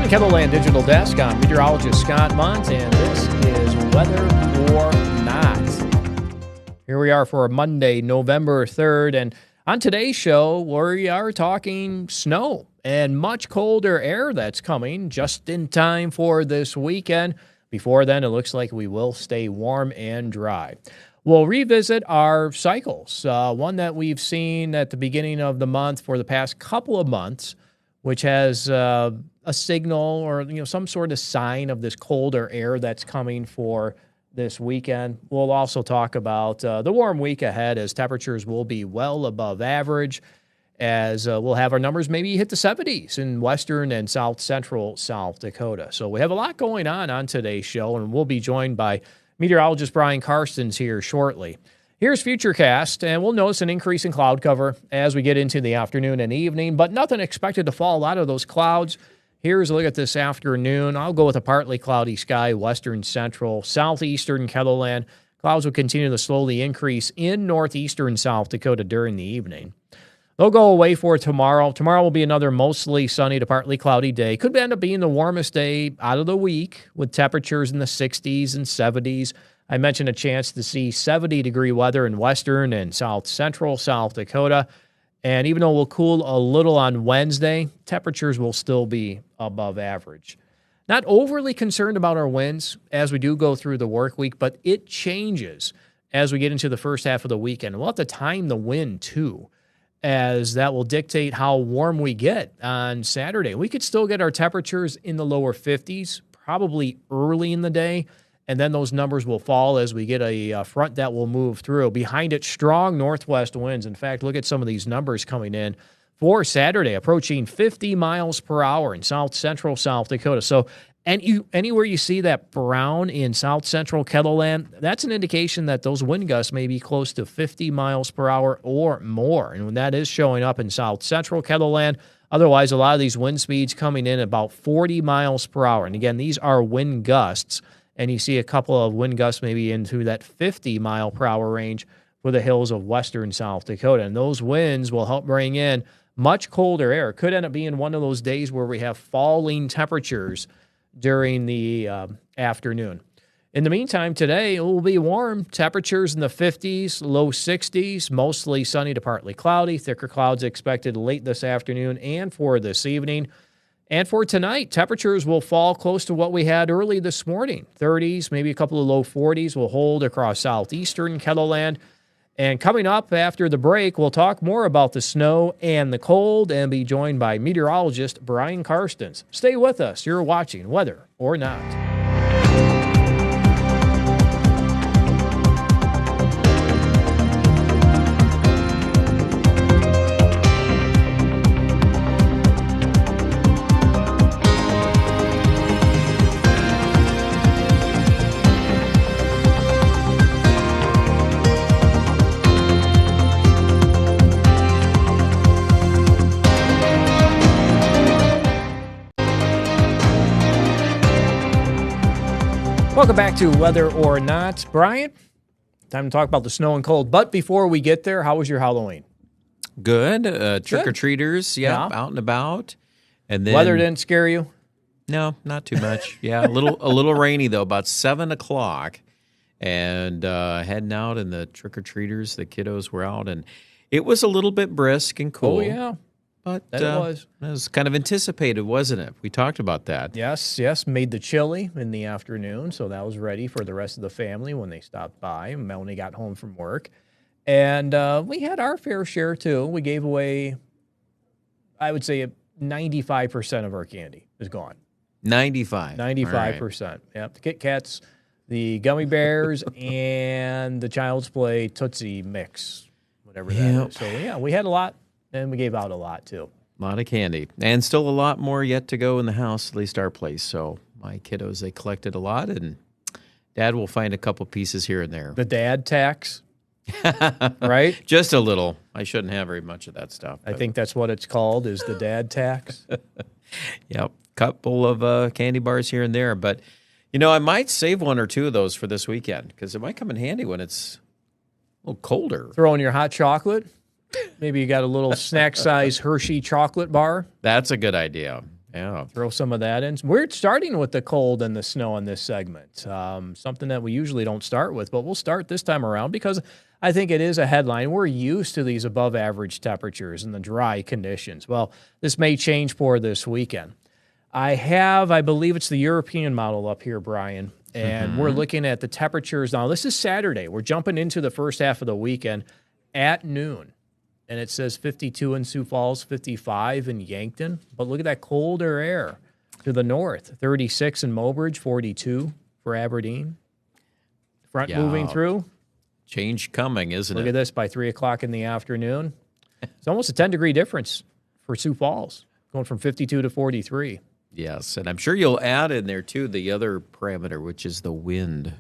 the KELOLAND Digital Desk. I'm meteorologist Scott Mundt, and this is Weather or Not. Here we are for Monday, November 3rd, and on today's show, we are talking snow and much colder air that's coming just in time for this weekend. Before then, it looks like we will stay warm and dry. We'll revisit our cycles, one that we've seen at the beginning of the month for the past couple of months, which has a signal or some sort of sign of this colder air that's coming for this weekend. We'll also talk about the warm week ahead as temperatures will be well above average, as we'll have our numbers maybe hit the 70s in western and south central South Dakota. So we have a lot going on today's show, and we'll be joined by meteorologist Brian Karstens here shortly. Here's Futurecast, and we'll notice an increase in cloud cover as we get into the afternoon and evening, but nothing expected to fall out of those clouds. Here's a look at this afternoon. I'll go with a partly cloudy sky, western, central, southeastern KELOLAND. Clouds will continue to slowly increase in northeastern South Dakota during the evening. They'll go away for tomorrow. Tomorrow will be another mostly sunny to partly cloudy day. Could end up being the warmest day out of the week with temperatures in the 60s and 70s. I mentioned a chance to see 70-degree weather in western and south central South Dakota. And even though we'll cool a little on Wednesday, temperatures will still be above average. Not overly concerned about our winds as we do go through the work week, but it changes as we get into the first half of the weekend. We'll have to time the wind too, as that will dictate how warm we get on Saturday. We could still get our temperatures in the lower 50s, probably early in the day, and then those numbers will fall as we get a front that will move through. Behind it, strong northwest winds. In fact, look at some of these numbers coming in for Saturday, approaching 50 miles per hour in south central South Dakota. So anywhere you see that brown in south central KELOLAND, that's an indication that those wind gusts may be close to 50 miles per hour or more. And when that is showing up in south central KELOLAND, otherwise a lot of these wind speeds coming in about 40 miles per hour. And again, these are wind gusts. And you see a couple of wind gusts maybe into that 50 mile per hour range for the hills of western South Dakota. And those winds will help bring in much colder air. Could end up being one of those days where we have falling temperatures during the afternoon. In the meantime, today it will be warm. Temperatures in the 50s, low 60s, mostly sunny to partly cloudy. Thicker clouds expected late this afternoon and for this evening. And for tonight, temperatures will fall close to what we had early this morning. 30s, maybe a couple of low 40s will hold across southeastern KELOLAND. And coming up after the break, we'll talk more about the snow and the cold and be joined by meteorologist Brian Karstens. Stay with us. You're watching Weather or Not. Welcome back to Weather or Not. Brian, time to talk about the snow and cold. But before we get there, how was your Halloween? Good. Trick-or-treaters, yeah, out and about. And then weather didn't scare you? No, not too much. Yeah, a little rainy, though, about 7 o'clock. And heading out, and the trick-or-treaters, the kiddos were out. And it was a little bit brisk and cool. Oh, yeah. But it was kind of anticipated, wasn't it? We talked about that. Yes. Made the chili in the afternoon, so that was ready for the rest of the family when they stopped by. Melanie got home from work. And we had our fair share, too. We gave away, I would say, 95% of our candy is gone. 95%. Right. Yep. The Kit Kats, the gummy bears, and the Child's Play Tootsie Mix, whatever that is. So, yeah, we had a lot. And we gave out a lot, too. A lot of candy. And still a lot more yet to go in the house, at least our place. So my kiddos, they collected a lot, and Dad will find a couple pieces here and there. The dad tax, right? Just a little. I shouldn't have very much of that stuff. I think that's what it's called, is the dad tax. Yep. Couple of candy bars here and there. But, I might save one or two of those for this weekend because it might come in handy when it's a little colder. Throw in your hot chocolate. Maybe you got a little snack-size Hershey chocolate bar. That's a good idea. Yeah. Throw some of that in. We're starting with the cold and the snow in this segment, something that we usually don't start with, but we'll start this time around because I think it is a headline. We're used to these above-average temperatures and the dry conditions. Well, this may change for this weekend. I believe it's the European model up here, Brian, and we're looking at the temperatures. Now, this is Saturday. We're jumping into the first half of the weekend at noon. And it says 52 in Sioux Falls, 55 in Yankton. But look at that colder air to the north. 36 in Mobridge, 42 for Aberdeen. Front moving through. Change coming, isn't it? Look at this, by 3 o'clock in the afternoon. It's almost a 10-degree difference for Sioux Falls, going from 52 to 43. Yes, and I'm sure you'll add in there, too, the other parameter, which is the wind.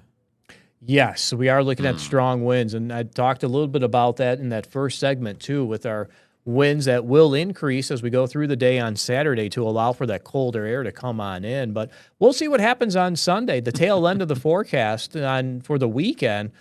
Yes, we are looking at strong winds, and I talked a little bit about that in that first segment, too, with our winds that will increase as we go through the day on Saturday to allow for that colder air to come on in. But we'll see what happens on Sunday, the tail end of the forecast for the weekend.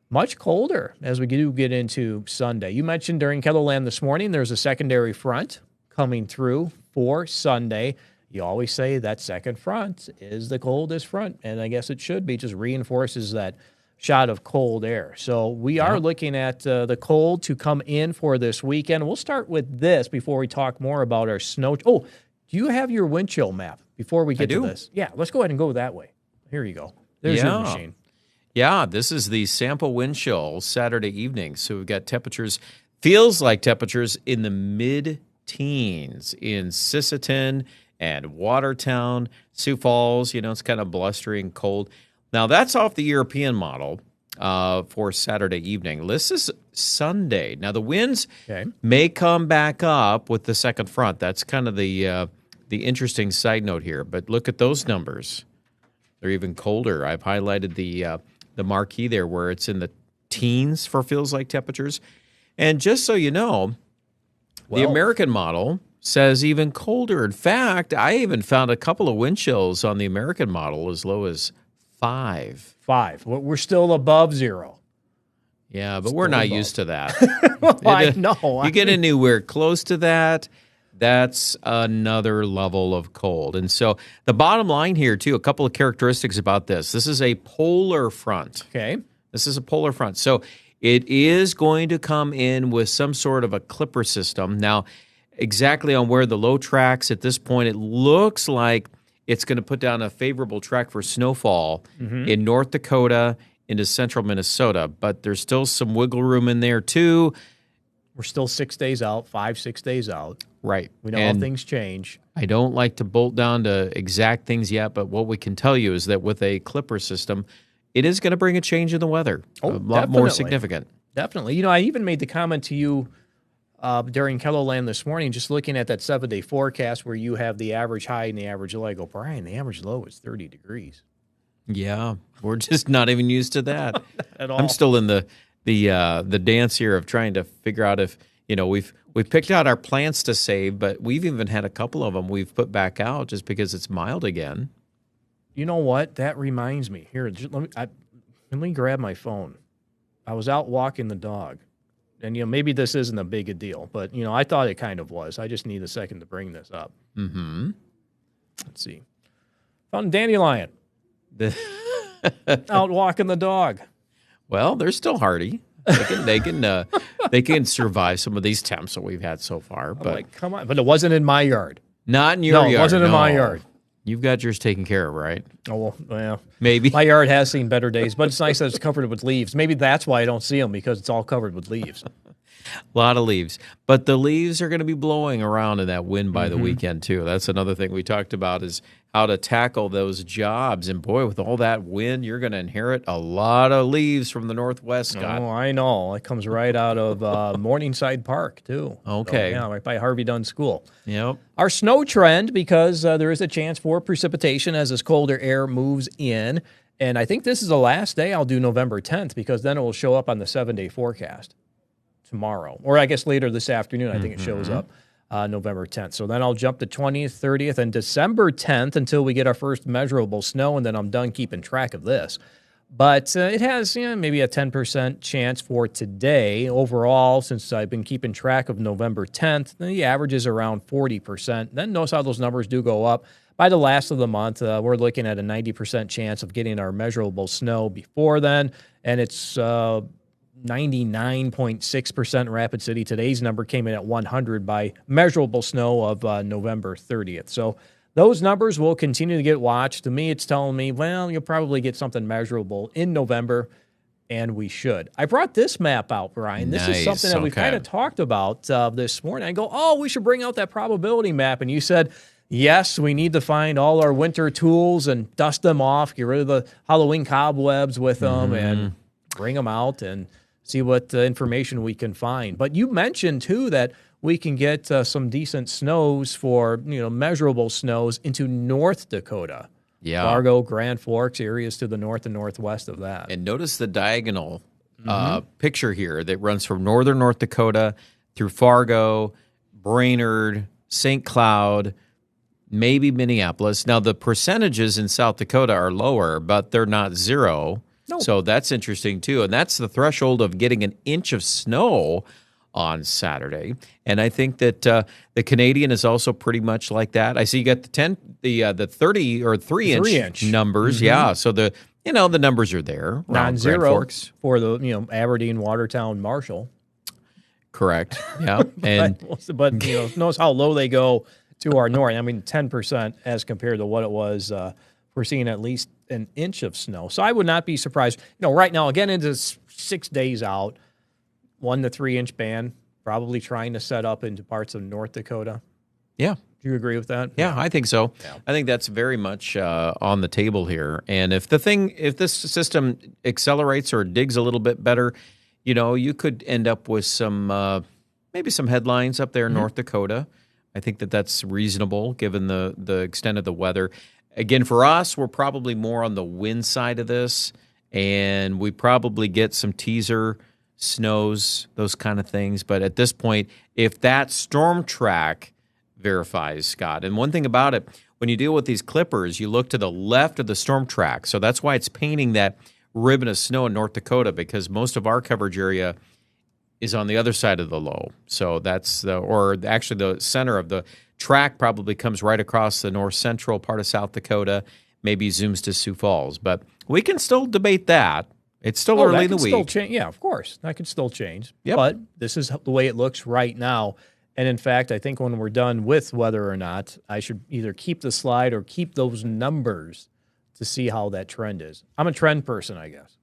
Much colder as we do get into Sunday. You mentioned during KELOLAND this morning there's a secondary front coming through for Sunday. You always say that second front is the coldest front, and I guess it should be. Just reinforces that shot of cold air. So we are looking at the cold to come in for this weekend. We'll start with this before we talk more about our snow. Oh, do you have your wind chill map before we get to this? Yeah, let's go ahead and go that way. Here you go. There's your machine. Yeah, this is the sample wind chill Saturday evening. So we've got temperatures, feels like temperatures in the mid-teens in Sisseton and Watertown, Sioux Falls. It's kind of blustery and cold. Now, that's off the European model for Saturday evening. This is Sunday. Now, the winds may come back up with the second front. That's kind of the interesting side note here. But look at those numbers. They're even colder. I've highlighted the marquee there where it's in the teens for feels like temperatures. And just so you know, the American model says even colder. In fact, I even found a couple of wind chills on the American model as low as 5. 5. We're still above 0. Yeah, but we're not used to that. I know. You get anywhere close to that, that's another level of cold. And so the bottom line here, too, a couple of characteristics about this. This is a polar front. Okay. This is a polar front. So it is going to come in with some sort of a clipper system. Now, exactly on where the low tracks at this point, it looks like it's going to put down a favorable track for snowfall in North Dakota into central Minnesota. But there's still some wiggle room in there, too. We're still 6 days out, 5-6 days out. Right. We know how things change. I don't like to bolt down to exact things yet, but what we can tell you is that with a clipper system, it is going to bring a change in the weather. A lot more significant. Definitely. I even made the comment to you during KELOLAND this morning, just looking at that 7-day forecast where you have the average high and the average low. I go, Brian, the average low is 30 degrees. Yeah, we're just not even used to that. At all. I'm still in the dance here of trying to figure out if, we've picked out our plants to save, but we've even had a couple of them we've put back out just because it's mild again. You know what? That reminds me. Here, let me grab my phone. I was out walking the dog, and maybe this isn't a big a deal, but I thought it kind of was. I just need a second to bring this up. Let's see. Found a dandelion. Out walking the dog. Well, they're still hardy. They can survive some of these temps that we've had so far. But like, come on! But it wasn't in my yard. Not in your yard. No, it wasn't in my yard. You've got yours taken care of, right? Oh, well, maybe. My yard has seen better days, but it's nice that it's covered with leaves. Maybe that's why I don't see them, because it's all covered with leaves. A lot of leaves. But the leaves are going to be blowing around in that wind by the weekend, too. That's another thing we talked about, is how to tackle those jobs. And, boy, with all that wind, you're going to inherit a lot of leaves from the Northwest, Scott. Oh, I know. It comes right out of Morningside Park, too. Okay. So, yeah, right by Harvey Dunn School. Yep. Our snow trend, because there is a chance for precipitation as this colder air moves in. And I think this is the last day I'll do November 10th, because then it will show up on the 7-day forecast tomorrow. Or I guess later this afternoon, I think it shows up November 10th. So then I'll jump to 20th, 30th, and December 10th until we get our first measurable snow, and then I'm done keeping track of this. But it has maybe a 10% chance for today. Overall, since I've been keeping track of November 10th, the average is around 40%. Then notice how those numbers do go up. By the last of the month, we're looking at a 90% chance of getting our measurable snow before then, and it's 99.6% Rapid City. Today's number came in at 100 by measurable snow of November 30th. So those numbers will continue to get watched. To me, it's telling me, well, you'll probably get something measurable in November, and we should. I brought this map out, Brian. This is something that we've kind of talked about this morning. I go, we should bring out that probability map. And you said, yes, we need to find all our winter tools and dust them off, get rid of the Halloween cobwebs with them, and bring them out and see what information we can find. But you mentioned, too, that we can get some decent snows for, measurable snows into North Dakota. Yeah. Fargo, Grand Forks, areas to the north and northwest of that. And notice the diagonal picture here that runs from northern North Dakota through Fargo, Brainerd, St. Cloud, maybe Minneapolis. Now, the percentages in South Dakota are lower, but they're not zero. No. So that's interesting, too. And that's the threshold of getting an inch of snow on Saturday. And I think that the Canadian is also pretty much like that. I see you got the 30 or 3-inch numbers. Yeah. So the numbers are there. Non-zero for the, Aberdeen, Watertown, Marshall. Correct. Yeah. And but notice how low they go to our north. I mean, 10% as compared to what it was. We're seeing at least an inch of snow. So I would not be surprised. Right now, again, it is 6 days out. 1 to 3 inch band, probably trying to set up into parts of North Dakota. Yeah. Do you agree with that? Yeah, I think so. Yeah. I think that's very much on the table here. And if this system accelerates or digs a little bit better, you could end up with maybe some headlines up there in North Dakota. I think that's reasonable given the extent of the weather. Again, for us, we're probably more on the wind side of this, and we probably get some teaser snows, those kind of things. But at this point, if that storm track verifies, Scott, and one thing about it, when you deal with these clippers, you look to the left of the storm track. So that's why it's painting that ribbon of snow in North Dakota, because most of our coverage area is on the other side of the low. So that's actually the center of the track probably comes right across the north central part of South Dakota, maybe zooms to Sioux Falls. But we can still debate that. It's still early in the week. Yeah, of course. That could still change. Yep. But this is the way it looks right now. And in fact, I think when we're done with whether or not, I should either keep the slide or keep those numbers to see how that trend is. I'm a trend person, I guess.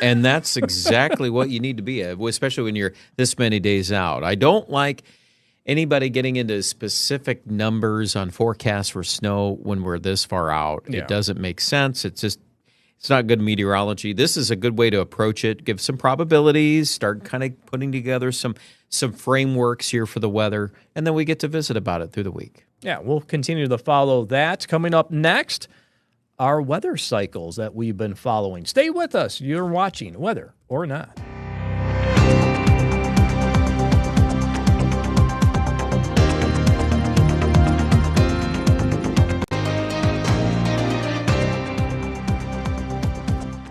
And that's exactly what you need to be, especially when you're this many days out. I don't like anybody getting into specific numbers on forecasts for snow when we're this far out. Yeah. It doesn't make sense. It's not good meteorology. This is a good way to approach it. Give some probabilities, start kind of putting together some frameworks here for the weather, and then we get to visit about it through the week. Yeah, we'll continue to follow that. Coming up next, our weather cycles that we've been following. Stay with us. You're watching Weather or Not.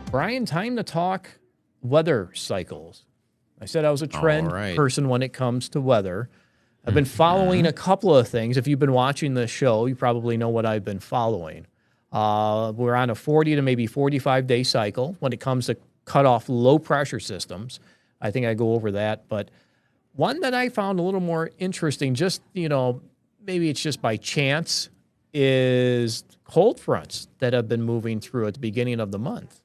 Brian, time to talk weather cycles. I said I was a trend person when it comes to weather. I've been following a couple of things. If you've been watching the show, you probably know what I've been following. We're on a 40 to maybe 45-day cycle when it comes to cut off low-pressure systems. I think I go over that. But one that I found a little more interesting, just, maybe it's just by chance, is cold fronts that have been moving through at the beginning of the month.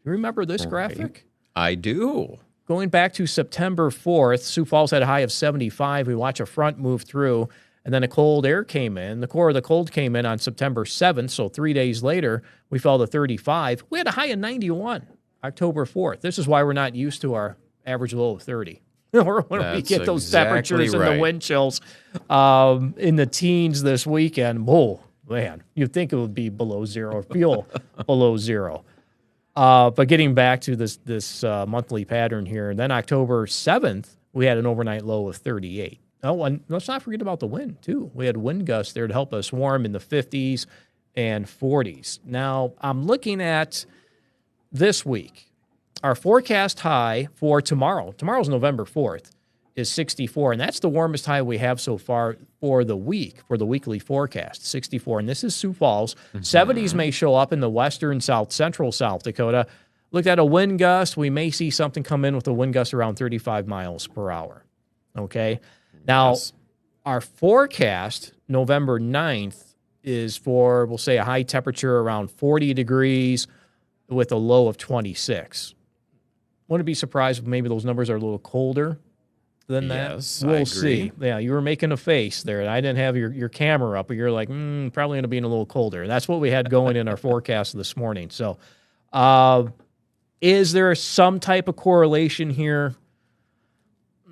You remember this graphic? I do. Going back to September 4th, Sioux Falls had a high of 75. We watch a front move through, and then a cold air came in. The core of the cold came in on September 7th, so 3 days later, we fell to 35. We had a high of 91 October 4th. This is why we're not used to our average low of 30. When we get those temperatures and the wind chills in the teens this weekend, man, you'd think it would be below zero or feel below zero. But getting back to this monthly pattern here, then October 7th, we had an overnight low of 38. Oh, and let's not forget about the wind, too. We had wind gusts there to help us warm in the 50s and 40s. Now, I'm looking at this week, our forecast high for tomorrow's November 4th, is 64, and that's the warmest high we have so far for the weekly forecast, 64. And this is Sioux Falls. 70s may show up in the western, central South Dakota. Looked at a wind gust. We may see something come in with a wind gust around 35 miles per hour. Okay? Now, our forecast, November 9th, is for, we'll say, a high temperature around 40 degrees with a low of 26. Wouldn't be surprised if maybe those numbers are a little colder than that. Yes, we'll I agree. see. Yeah, you were making a face there, and I didn't have your camera up, but you're like, probably going to be a little colder. That's what we had going in our forecast this morning. So, is there some type of correlation here?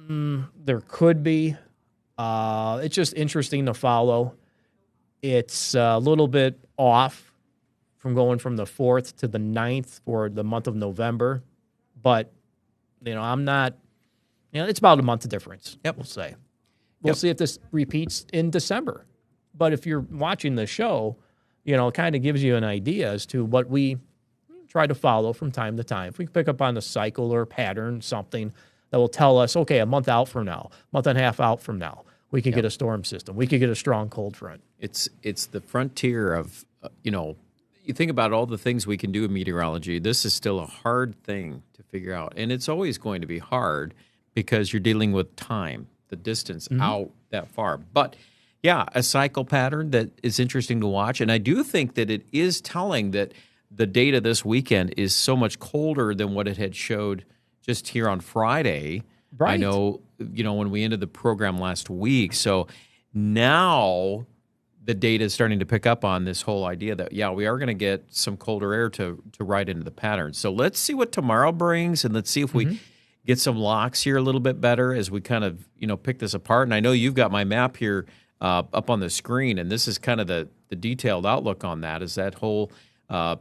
There could be. It's just interesting to follow. It's a little bit off from going from the 4th to the 9th for the month of November. But, I'm not, it's about a month of difference, we'll say. We'll see if this repeats in December. But if you're watching the show, it kind of gives you an idea as to what we try to follow from time to time. If we pick up on a cycle or pattern, something that will tell us, okay, a month out from now, month and a half out from now, we could get a storm system. We could get a strong cold front. It's the frontier of, you think about all the things we can do in meteorology. This is still a hard thing to figure out. And it's always going to be hard because you're dealing with time, the distance out that far. But, yeah, a cycle pattern that is interesting to watch. And I do think that it is telling that the data this weekend is so much colder than what it had showed just here on Friday. Right. I know, when we ended the program last week. So now the data is starting to pick up on this whole idea that, we are going to get some colder air to ride into the pattern. So let's see what tomorrow brings, and let's see if we get some locks here a little bit better as we kind of, pick this apart. And I know you've got my map here up on the screen, and this is kind of the detailed outlook on that as that whole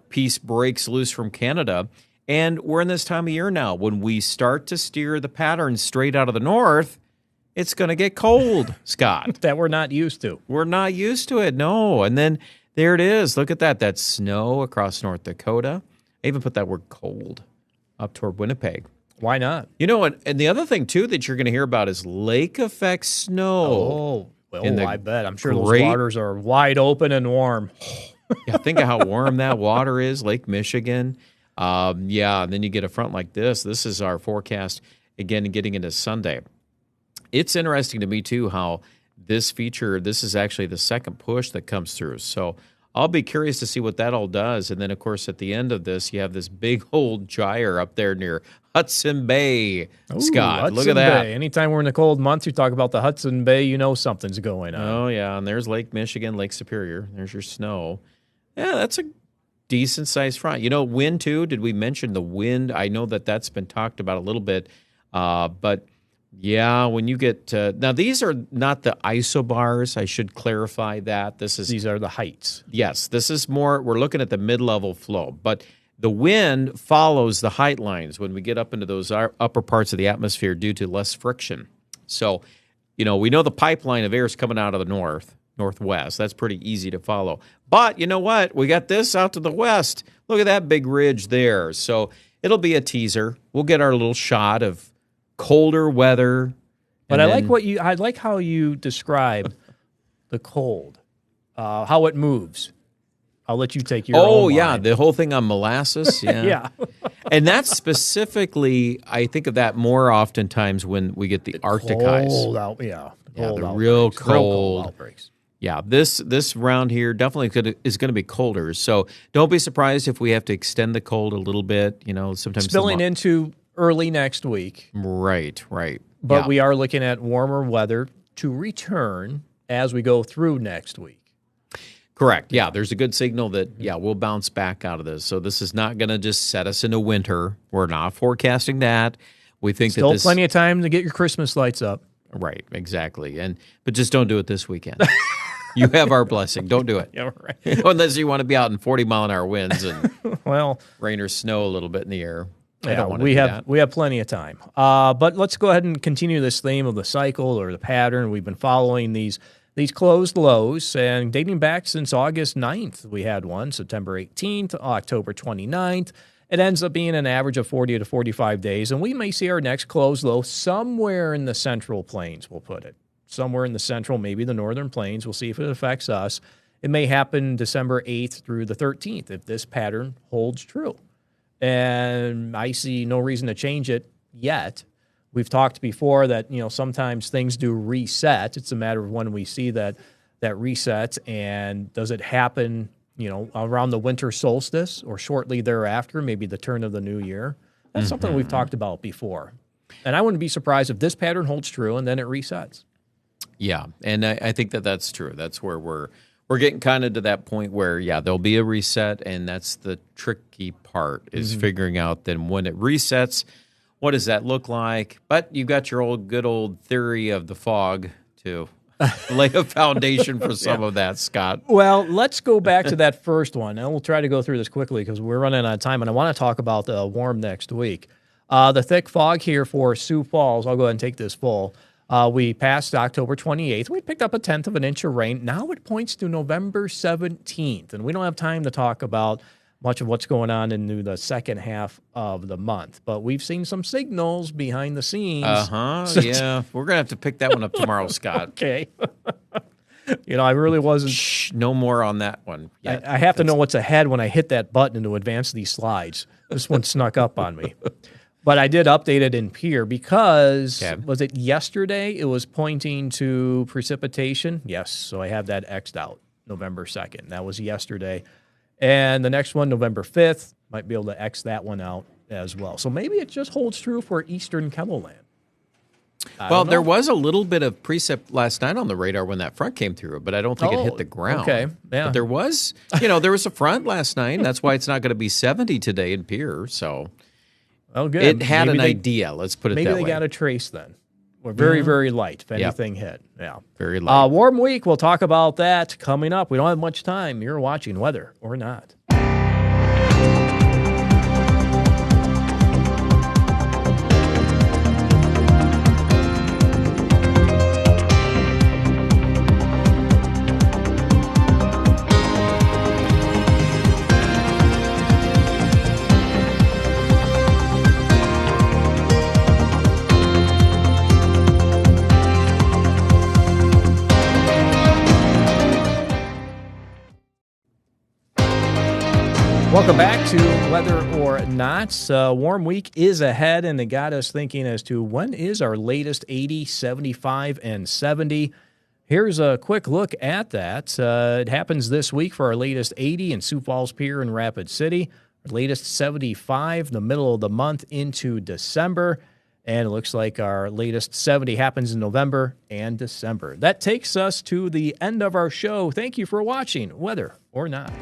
piece breaks loose from Canada. And we're in this time of year now when we start to steer the pattern straight out of the north. It's going to get cold, Scott. That we're not used to. We're not used to it, no. And then there it is. Look at that. That's snow across North Dakota. I even put that word cold up toward Winnipeg. Why not? And the other thing, too, that you're going to hear about is lake effect snow. I bet. I'm sure those waters are wide open and warm. Yeah, think of how warm that water is, Lake Michigan. And then you get a front like this. This is our forecast, again, getting into Sunday. It's interesting to me, too, how this is actually the second push that comes through. So I'll be curious to see what that all does. And then, of course, at the end of this, you have this big old gyre up there near Hudson Bay. Scott, Hudson look at that. Bay. Anytime we're in the cold months, you talk about the Hudson Bay, something's going on. Oh, yeah, and there's Lake Michigan, Lake Superior. There's your snow. Yeah, that's a decent-sized front. Wind, too. Did we mention the wind? I know that's been talked about a little bit. But, yeah, when you get now, these are not the isobars. I should clarify that. These are the heights. Yes, this is more, we're looking at the mid-level flow. But the wind follows the height lines when we get up into those upper parts of the atmosphere due to less friction. So, we know the pipeline of air is coming out of the northwest. That's pretty easy to follow. But you know what? We got this out to the west. Look at that big ridge there. So it'll be a teaser. We'll get our little shot of colder weather. But I like how you describe the cold, how it moves. I'll let you take your own Oh, yeah, line. the whole thing on molasses. Yeah. Yeah. And that's specifically, I think of that more oftentimes when we get the Arctic ice. The real cold outbreaks. Yeah, this round here definitely is going to be colder. So don't be surprised if we have to extend the cold a little bit. Sometimes spilling into early next week. Right. But we are looking at warmer weather to return as we go through next week. Correct. Yeah, there's a good signal that, we'll bounce back out of this. So this is not going to just set us into winter. We're not forecasting that. We think Still that plenty of time to get your Christmas lights up. Right, exactly. But just don't do it this weekend. You have our blessing. Don't do it. Yeah, right. Unless you want to be out in 40-mile-an-hour winds and well, rain or snow a little bit in the air. We have plenty of time. But let's go ahead and continue this theme of the cycle or the pattern. We've been following these closed lows, and dating back since August 9th, we had one, September 18th, October 29th, it ends up being an average of 40 to 45 days, and we may see our next close low somewhere in the central plains, we'll put it. Somewhere in the central, maybe the northern plains. We'll see if it affects us. It may happen December 8th through the 13th if this pattern holds true. And I see no reason to change it yet. We've talked before that, sometimes things do reset. It's a matter of when we see that reset, and does it happen, around the winter solstice or shortly thereafter, maybe the turn of the new year? That's something we've talked about before. And I wouldn't be surprised if this pattern holds true and then it resets. Yeah, and I think that's true. That's where we're getting kind of to that point where, there'll be a reset, and that's the tricky part is figuring out then when it resets, what does that look like? But you've got your good old theory of the fog to lay a foundation for some of that, Scott. Well, let's go back to that first one, and we'll try to go through this quickly because we're running out of time, and I want to talk about the warm next week. The thick fog here for Sioux Falls, I'll go ahead and take this full. We passed October 28th. We picked up a tenth of an inch of rain. Now it points to November 17th, and we don't have time to talk about much of what's going on into the second half of the month. But we've seen some signals behind the scenes. Yeah. We're going to have to pick that one up tomorrow, Scott. Okay. I really wasn't. Shh, no more on that one. Yeah, I have to know what's ahead when I hit that button to advance these slides. This one snuck up on me. But I did update it in Pier because, was it yesterday? It was pointing to precipitation. Yes, so I have that X'd out, November 2nd. That was yesterday. And the next one, November 5th, might be able to X that one out as well. So maybe it just holds true for eastern KELOLAND. Well, there was a little bit of precip last night on the radar when that front came through, but I don't think it hit the ground. Okay, yeah. But there was, there was a front last night. That's why it's not going to be 70 today in Pier, so... Oh, good. It had an idea. Let's put it that way. Maybe they got a trace then. We're very, very light if anything hit. Yeah. Very light. Warm week. We'll talk about that coming up. We don't have much time. You're watching Weather or Not. Welcome back to Weather or Not. Warm week is ahead, and it got us thinking as to when is our latest 80, 75, and 70. Here's a quick look at that. It happens this week for our latest 80 in Sioux Falls Pier in Rapid City. Our latest 75 in the middle of the month into December. And it looks like our latest 70 happens in November and December. That takes us to the end of our show. Thank you for watching Weather or Not.